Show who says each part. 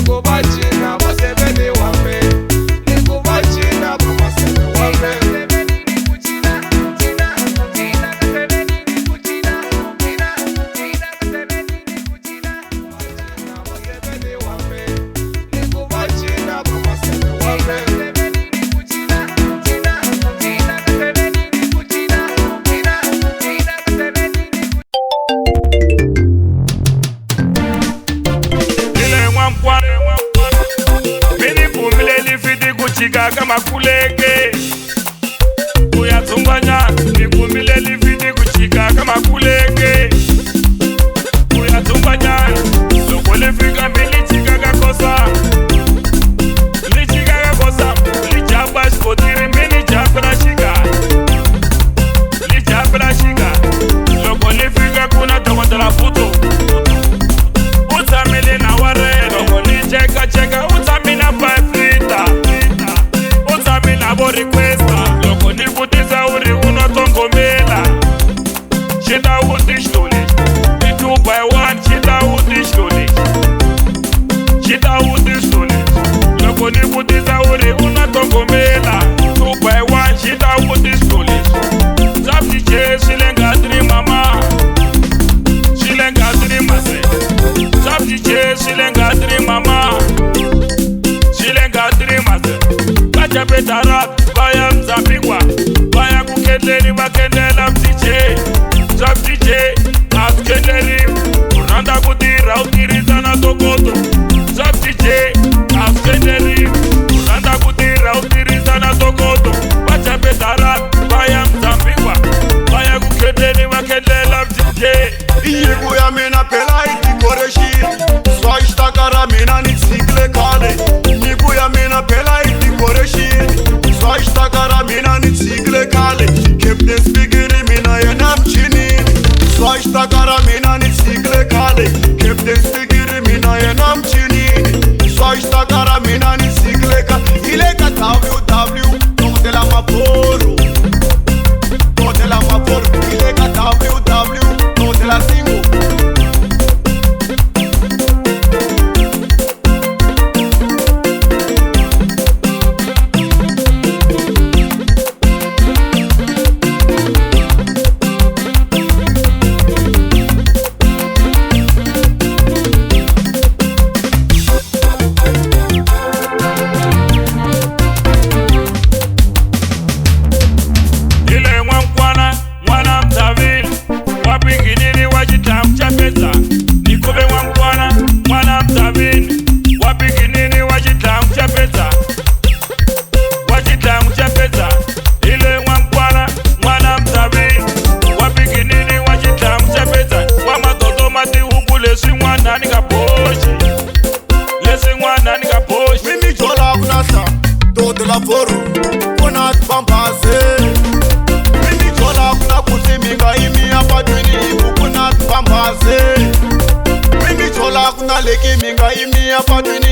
Speaker 1: nikubachina masebeni wame, nikubachina masebeni wame.
Speaker 2: Xigaza makuleke uyatsumbanya nikumile lividi kuXigaza makuleke uyatsumbanya loko lifika mili Xigaza kosa li Xigaza kosa li jamba xikotiri mini jambela Xigaza li jambela Xigaza loko lifika kuna dokotela futo utsamile na ware loko li cheka utsamina 5 liter abo requesta loko ni vutisa uri unotongomela xita wuti xitoli i 2 by 1 xita wuti xitoli xita wuti xitoli loko ni vutisa uri unotongomela 2 by 1 xita wuti xitoli zabdije swilengatri mama swilengatri mase zabdije swilengatri mama swilengatri mase betara baya mzambikwa baya kukedleri bakendela mtije zabdije askedleri unanda kudira utirizana tokoto zabdije askedleri unanda kudira utirizana tokoto bacha betara baya mzambikwa baya kukedleri bakendela mtije
Speaker 3: iyiku ya mina phela itikoreshi swashtakara mina nitsikle kale iyiku ya mina phela itikoreshi swashtakara mina nitsikle kale captain spigiri mina yena mchini swashtakara mina nitsikle kale captain spigiri mina yena mchini swashtakara mina nitsikle kale ileka ww totela maporo ileka ww totela singo. Foro kuna tpambaze mimi jola kuna kuziminga imi apadwini kuna tpambaze mimi jola kuna leki minga imi apadwini